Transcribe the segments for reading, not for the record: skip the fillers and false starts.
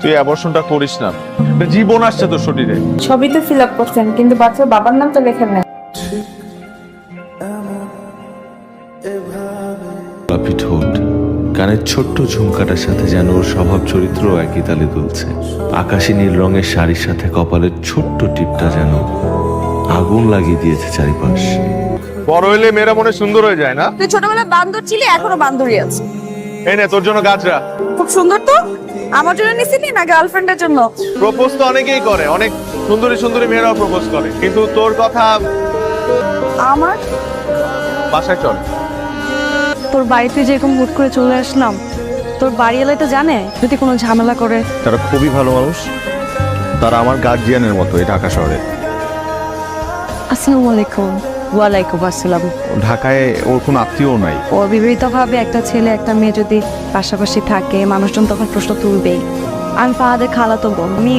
তুই অ্যাবর্শনটা করিস না, জীবন আসছে তোর শরীরে। ছবিতে ফিল আপ করছেন কিন্তু বাচ্চার বাবার নাম তো লেখেন না। গোলাপি ঠোঁট, কানের ছোট্ট ঝুমকাটার সাথে যেন ওর স্বভাব চরিত্র একই তালে দুলছে। আকাশি নীল রঙের শাড়ির সাথে কপালের ছোট্ট টিপটা যেন আগুন লাগিয়ে দিয়েছে চারিপাশ। বড় হইলে মেয়েরা মনে সুন্দর হয়ে যায় না? তুই ছোটবেলায় বান্দর ছিলি, এখনো বান্দরই আছে। এই নে তোর জন্য গাছরা। খুব সুন্দর তো। আমার জন্য নিছিলি না গার্লফ্রেন্ডের জন্য? প্রপোজ তো অনেকেই করে, অনেক সুন্দরী সুন্দরী মেয়েরাও প্রপোজ করে, কিন্তু তোর কথা। আমার বাসায় চল। তোর বাড়িতে যেরকম হুট করে চলে আসলাম, তোর বাড়িওয়ালাই তো জানে যদি কোনো ঝামেলা করে। তারা খুবই ভালো মানুষ, তারা আমার গার্জিয়ানের মতো এই ঢাকা শহরে। আসসালামু আলাইকুম। ওয়ালাইকুম আসসালাম। ঢাকায় ওর কোনো আত্মীয় নাই। অবিবাহিতভাবে একটা ছেলে একটা মেয়ে যদি পাশাপাশি থাকে, মানুষজন তখন প্রশ্ন তুলবেই। আমি ফাহাদের খালাতো বোন, আমি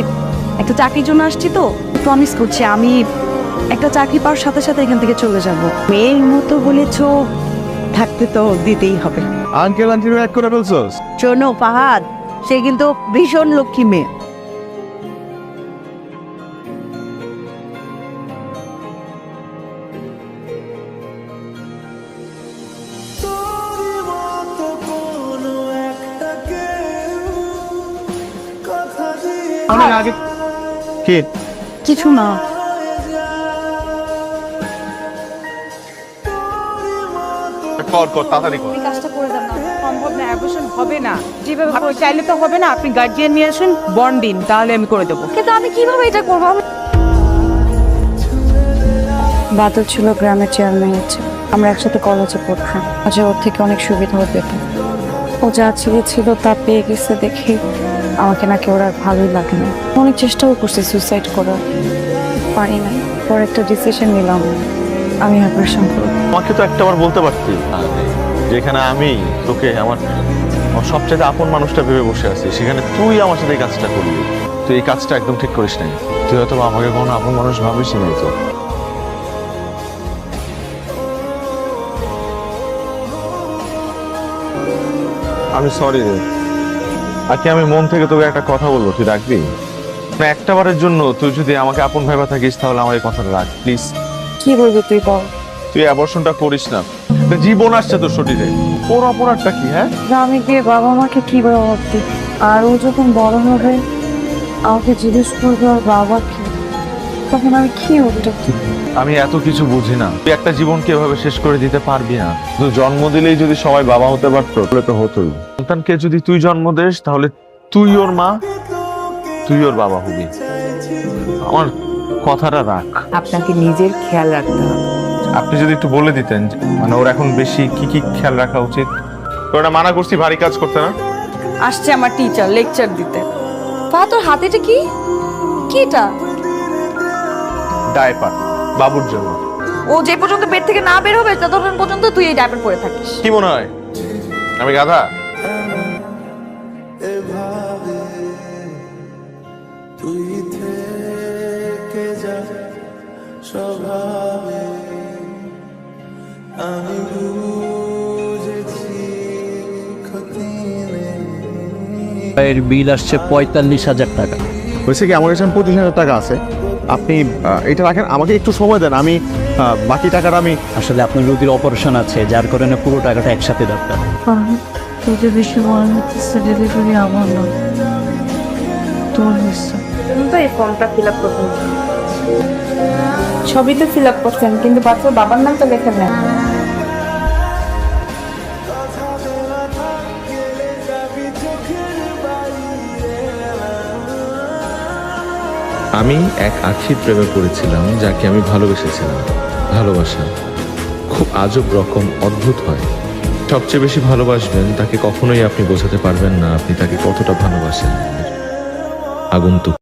একটা চাকরির জন্য আসছি তো প্রমিস করছি আমি একটা চাকরি পাওয়ার সাথে সাথে এখান থেকে চলে যাব। মেয়ের মতো বলেছো, থাকতে তো দিতেই হবে। আঙ্কেল আন্টি এক করে ফেলছস? শোনো ফাহাদ, সে কিন্তু ভীষণ লক্ষ্মী মেয়ে। অনেক আগে কে? কিছু না। কর কর, তাড়াতাড়ি কর। এই কাজটা করে দেন না, সম্ভব না, অ্যাবর্শন হবে না। যেভাবে আপনি চাইলে তো হবে না, আপনি গার্জিয়ান নিয়ে আসুন, বন্ড দিন, তাহলে আমি করে দেবো। কিন্তু আমি কিভাবে এটা করবো? বাদল ছিল গ্রামের চেয়ারম্যান হচ্ছে, আমরা একসাথে কলেজে পড়তাম। আচ্ছা, ওর থেকে অনেক সুবিধাও পেতাম। ও যা ছিল তা পেয়ে গেছে দেখে আমাকে নাকি ওর আর ভালোই লাগে না। অনেক চেষ্টাও করছে সুইসাইড করার, পারি না। পর একটা ডিসিশন নিলাম, আমি অপারেশন করব। আমাকে তো একটাবার বলতে পারতি যেখানে আমি তোকে আমার সবচেয়ে আপন মানুষটা ভেবে বসে আছি, সেখানে তুই আমার সাথে এই কাজটা করলি। তুই এই কাজটা একদম ঠিক করিস নাই। তুই হয়তো আমাকে কোনো আপন মানুষ ভাবিস নাই। তো আমি সরি রে। আজকে আমি মন থেকে তোকে একটা কথা বলবো, তুই রাখবি না? একটা বারের জন্য তুই যদি আমাকে আপন ভাইবা থাকিস, তাহলে আমার এই কথাটা রাখ প্লিজ। কি বলবো তুই বল? তুই অ্যাবর্শনটা করিস না, জীবন আসছে তোর শরীরে। ওর অপরাধটা কি? হ্যাঁ, আমি গিয়ে বাবা মাকে কি বলে ভাবতি? আর ও যখন বড় হবে আমাকে জিজ্ঞেস করবে ওর বাবা কি, তখন আমি কি উত্তর দিব? আমি এত কিছু বুঝি না। তুই একটা জীবনকে এভাবে শেষ করে দিতে পারবি না। তুই জন্ম দিলেই যদি সবাই বাবা হতে পারতো, তাহলে তো হতোই। সন্তানকে যদি তুই জন্ম দিস, তাহলে তুই ওর মা, তুই ওর বাবা হবি। আমার কথাটা রাখ। আপনাকে নিজের খেয়াল রাখতে হবে। আপনি যদি একটু বলে দিতেন, মানে ওর এখন বেশি কি কি খেয়াল রাখা উচিত। তোরা মানা করছি ভারী কাজ করতে না। আসছে আমার টিচার লেকচার দিতে। পা, তোর হাতে এটা কি? কি এটা? ডায়পার বাবুর জন্য। ও যে পর্যন্ত বেড থেকে না বের হবে ততক্ষণ পর্যন্ত তুই এই ডায়পার পরে থাকিস। কি মনে হয় আমি গাধা? এর বিল আসছে ৪৫,০০০ টাকা। হয়েছে কি, আমার কাছে ২৫,০০০ টাকা আছে। আপনি এটা রাখেন, আমাকে একটু সময় দেন, আমি বাকি টাকাটা আমি। আসলে আপনার রোগীর অপারেশন আছে, যার কারণে পুরো টাকাটা একসাথে দরকার। তোর যে বেশি মনে হচ্ছে ডেলিভারি আমার না, তোর হচ্ছে। তো এই ফর্মটা ফিল আপ করতে হবে। ছবিতে ফিল আপ করছেন কিন্তু বাচ্চার বাবার নাম তো লেখেন না। আমি এক আখির প্রেমে পড়েছিলাম, যাকে আমি ভালোবেসেছিলাম। ভালোবাসা খুব আজব রকম, অদ্ভুত হয়। সবচেয়ে বেশি ভালোবাসবেন তাকে কখনোই আপনি বোঝাতে পারবেন না আপনি তাকে কতটা ভালোবাসেন। আগন্তুক